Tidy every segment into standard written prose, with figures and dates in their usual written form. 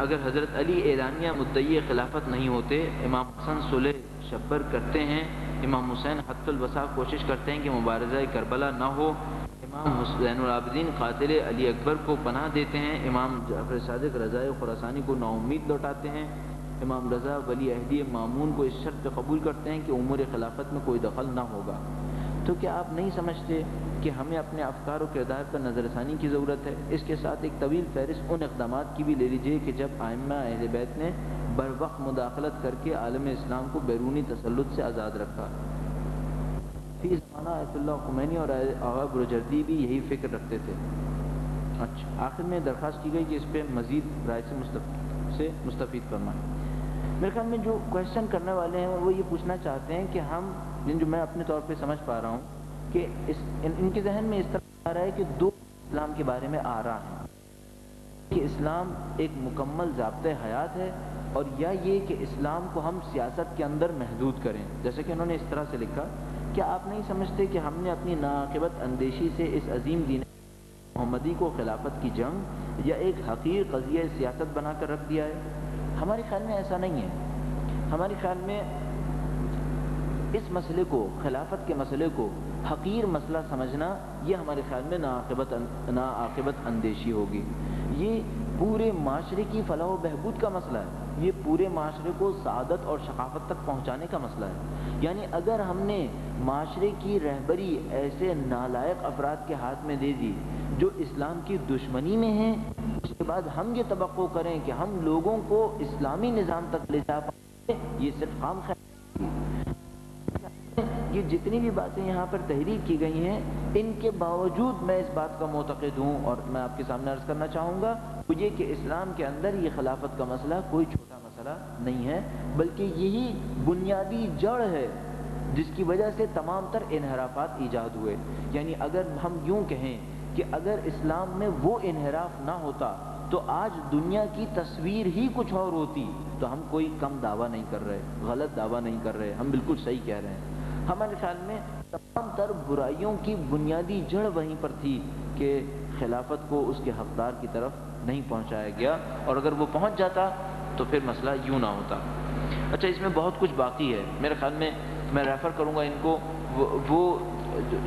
اگر حضرت علی اعلانیہ مدعی خلافت نہیں ہوتے، امام حسن صلح شبر کرتے ہیں، امام حسین حتف الوسع کوشش کرتے ہیں کہ مبارزہ کربلا نہ ہو، امام حسین العابدین قاتل علی اکبر کو پناہ دیتے ہیں، امام جعفر صادق رضائے خراسانی کو نا امید لوٹاتے ہیں، امام رضا ولی عہدی مامون کو اس شرط پہ قبول کرتے ہیں کہ امور خلافت میں کوئی دخل نہ ہوگا۔ تو کیا آپ نہیں سمجھتے کہ ہمیں اپنے افکار و کردار پر نظر ثانی کی ضرورت ہے؟ اس کے ساتھ ایک طویل فہرست ان اقدامات کی بھی لے لیجئے کہ جب ائمہ اہل بیت نے بروقت مداخلت کر کے عالم اسلام کو بیرونی تسلط سے آزاد رکھا۔ فی زمانہ آیت اللہ خمینی اور آغا بروجردی بھی یہی فکر رکھتے تھے۔ اچھا، آخر میں درخواست کی گئی کہ اس پہ مزید رائے سے مستفید فرمائیں۔ میرے خیال میں جو کوشچن کرنے والے ہیں وہ یہ پوچھنا چاہتے ہیں کہ ہم جو میں اپنے طور پہ سمجھ پا رہا ہوں کہ ان کے ذہن میں اس طرح آ رہا ہے کہ دو اسلام کے بارے میں آ رہا ہے کہ اسلام ایک مکمل ضابطۂ حیات ہے، اور یا یہ کہ اسلام کو ہم سیاست کے اندر محدود کریں، جیسے کہ انہوں نے اس طرح سے لکھا کہ آپ نہیں سمجھتے کہ ہم نے اپنی ناعاقبت اندیشی سے اس عظیم دین محمدی کو خلافت کی جنگ یا ایک حقیر قضیہ سیاست بنا کر رکھ دیا ہے؟ ہمارے خیال میں ایسا نہیں ہے۔ ہمارے خیال میں اس مسئلے کو، خلافت کے مسئلے کو حقیر مسئلہ سمجھنا، یہ ہمارے خیال میں ناعاقبت اندیشی ہوگی۔ یہ پورے معاشرے کی فلاح و بہبود کا مسئلہ ہے، یہ پورے معاشرے کو سعادت اور ثقافت تک پہنچانے کا مسئلہ ہے۔ یعنی اگر ہم نے معاشرے کی رہبری ایسے نالائق افراد کے ہاتھ میں دے دی جو اسلام کی دشمنی میں ہیں، اس کے بعد ہم یہ توقع کریں کہ ہم لوگوں کو اسلامی نظام تک لے جا پائیں، یہ صرف خام خیال ہے۔ یہ جتنی بھی باتیں یہاں پر تحریر کی گئی ہیں، ان کے باوجود میں اس بات کا معتقد ہوں، اور میں آپ کے سامنے عرض کرنا چاہوں گا وہ یہ کہ اسلام کے اندر یہ خلافت کا مسئلہ کوئی چھوٹا مسئلہ نہیں ہے، بلکہ یہی بنیادی جڑ ہے جس کی وجہ سے تمام تر انحرافات ایجاد ہوئے۔ یعنی اگر ہم یوں کہیں کہ اگر اسلام میں وہ انحراف نہ ہوتا تو آج دنیا کی تصویر ہی کچھ اور ہوتی، تو ہم کوئی کم دعویٰ نہیں کر رہے، غلط دعویٰ نہیں کر رہے، ہم بالکل صحیح کہہ رہے ہیں۔ ہمارے خیال میں تمام تر برائیوں کی بنیادی جڑ وہیں پر تھی کہ خلافت کو اس کے حقدار کی طرف نہیں پہنچایا گیا، اور اگر وہ پہنچ جاتا تو پھر مسئلہ یوں نہ ہوتا۔ اچھا، اس میں بہت کچھ باقی ہے، میرے خیال میں ریفر کروں گا ان کو، وہ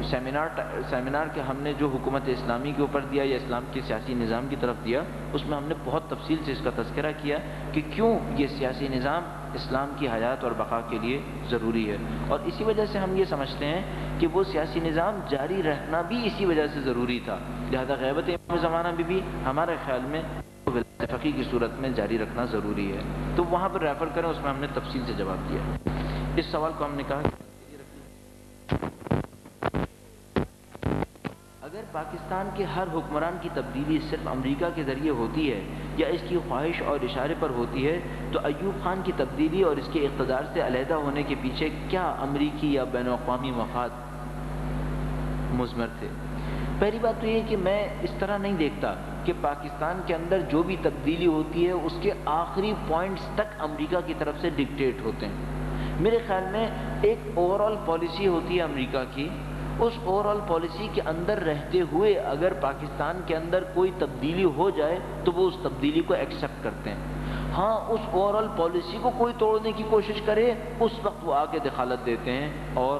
سیمینار کے ہم نے جو حکومت اسلامی کے اوپر دیا یا اسلام کے سیاسی نظام کی طرف دیا، اس میں ہم نے بہت تفصیل سے اس کا تذکرہ کیا کہ کیوں یہ سیاسی نظام اسلام کی حیات اور بقا کے لیے ضروری ہے، اور اسی وجہ سے ہم یہ سمجھتے ہیں کہ وہ سیاسی نظام جاری رہنا بھی اسی وجہ سے ضروری تھا، لہذا غیبت امام زمانہ بھی ہمارے خیال میں ولایت فقیہ کی صورت میں جاری رکھنا ضروری ہے۔ تو وہاں پر ریفر کریں، اس میں ہم نے تفصیل سے جواب دیا۔ اس سوال کو ہم نے کہا اگر پاکستان کے ہر حکمران کی تبدیلی صرف امریکہ کے ذریعے ہوتی ہے یا اس کی خواہش اور اشارے پر ہوتی ہے، تو ایوب خان کی تبدیلی اور اس کے اقتدار سے علیحدہ ہونے کے پیچھے کیا امریکی یا بین الاقوامی مفاد مضمر تھے؟ پہلی بات تو یہ کہ میں اس طرح نہیں دیکھتا کہ پاکستان کے اندر جو بھی تبدیلی ہوتی ہے اس کے آخری پوائنٹس تک امریکہ کی طرف سے ڈکٹیٹ ہوتے ہیں۔ میرے خیال میں ایک اوور آل پالیسی ہوتی ہے امریکہ کی، اس اوور آل پالیسی کے اندر رہتے ہوئے اگر پاکستان کے اندر کوئی تبدیلی ہو جائے تو وہ اس تبدیلی کو ایکسیپٹ کرتے ہیں۔ ہاں، اس اوور آل پالیسی کو کوئی توڑنے کی کوشش کرے، اس وقت وہ آ کے دخالت دیتے ہیں اور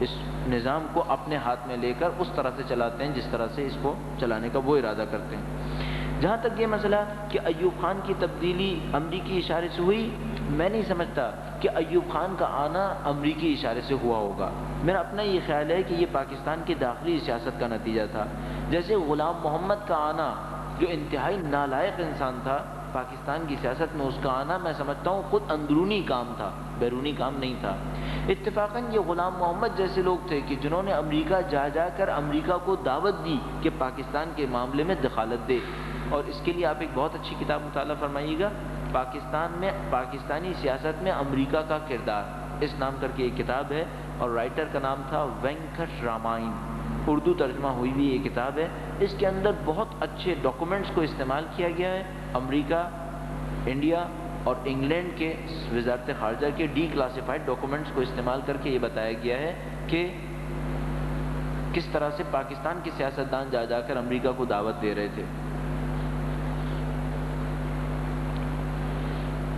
اس نظام کو اپنے ہاتھ میں لے کر اس طرح سے چلاتے ہیں جس طرح سے اس کو چلانے کا وہ ارادہ کرتے ہیں۔ جہاں تک یہ مسئلہ کہ ایوب خان کی تبدیلی امریکی اشارے سے ہوئی، میں نہیں سمجھتا کہ ایوب خان کا آنا امریکی اشارے سے ہوا ہوگا۔ میرا اپنا یہ خیال ہے کہ یہ پاکستان کی داخلی سیاست کا نتیجہ تھا۔ جیسے غلام محمد کا آنا، جو انتہائی نالائق انسان تھا، پاکستان کی سیاست میں اس کا آنا میں سمجھتا ہوں خود اندرونی کام تھا، بیرونی کام نہیں تھا۔ اتفاقاً یہ غلام محمد جیسے لوگ تھے کہ جنہوں نے امریکہ جا کر امریکہ کو دعوت دی کہ پاکستان کے معاملے میں دخالت دے، اور اس کے لیے آپ ایک بہت اچھی کتاب مطالعہ فرمائیے گا، پاکستان میں پاکستانی سیاست میں امریکہ کا کردار، اس نام کر کے ایک کتاب ہے، اور رائٹر کا نام تھا وینکٹ رامائن، اردو ترجمہ ہوئی بھی یہ کتاب ہے۔ اس کے اندر بہت اچھے ڈاکومنٹس کو استعمال کیا گیا ہے، امریکہ، انڈیا اور انگلینڈ کے وزارت خارجہ کے ڈی کلاسیفائڈ ڈاکومنٹس کو استعمال کر کے یہ بتایا گیا ہے کہ کس طرح سے پاکستان کے سیاستدان جا کر امریکہ کو دعوت دے رہے تھے۔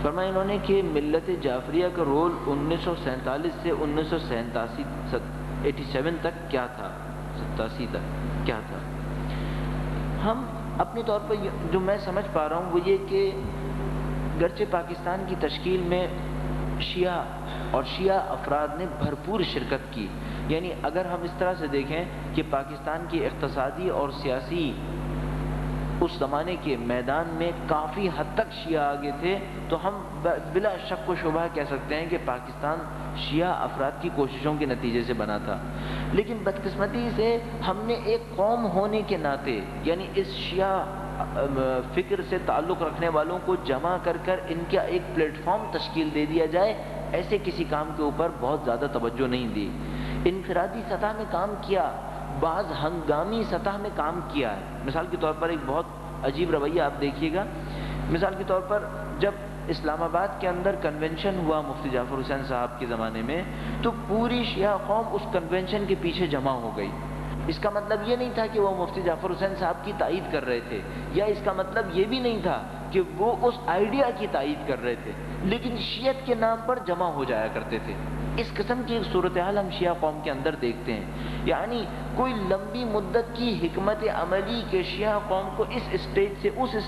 فرمایا انہوں نے کہ ملت جعفریہ کا رول 1947 سے 1987 تک کیا تھا، 87 تک کیا تھا۔ ہم اپنے طور پر جو میں سمجھ پا رہا ہوں وہ یہ کہ گرچہ پاکستان کی تشکیل میں شیعہ اور شیعہ افراد نے بھرپور شرکت کی، یعنی اگر ہم اس طرح سے دیکھیں کہ پاکستان کی اقتصادی اور سیاسی اس زمانے کے میدان میں کافی حد تک شیعہ آگے تھے، تو ہم بلا شک و شبہ کہہ سکتے ہیں کہ پاکستان شیعہ افراد کی کوششوں کے نتیجے سے بنا تھا۔ لیکن بدقسمتی سے ہم نے ایک قوم ہونے کے ناطے، یعنی اس شیعہ فکر سے تعلق رکھنے والوں کو جمع کر کر ان کا ایک پلیٹ فارم تشکیل دے دیا جائے، ایسے کسی کام کے اوپر بہت زیادہ توجہ نہیں دی۔ انفرادی سطح میں کام کیا، بعض ہنگامی سطح میں کام کیا ہے۔ مثال کے طور پر ایک بہت عجیب رویہ آپ دیکھیے گا، مثال کے طور پر جب اسلام آباد کے اندر کنونشن ہوا مفتی جعفر حسین صاحب کے زمانے میں، تو پوری شیعہ قوم اس کنونشن کے پیچھے جمع ہو گئی۔ اس کا مطلب یہ نہیں تھا کہ وہ مفتی جعفر حسین صاحب کی تائید کر رہے تھے، یا اس کا مطلب یہ بھی نہیں تھا کہ وہ اس آئیڈیا کی تائید کر رہے تھے، لیکن شیعت کے نام پر جمع ہو جایا کرتے تھے۔ اس قسم کی ایک صورتحال ہم شیعہ قوم کے اندر دیکھتے ہیں، یعنی کوئی لمبی مدت کی حکمت عملی کے شیعہ قوم کو اس اسٹیج سے اس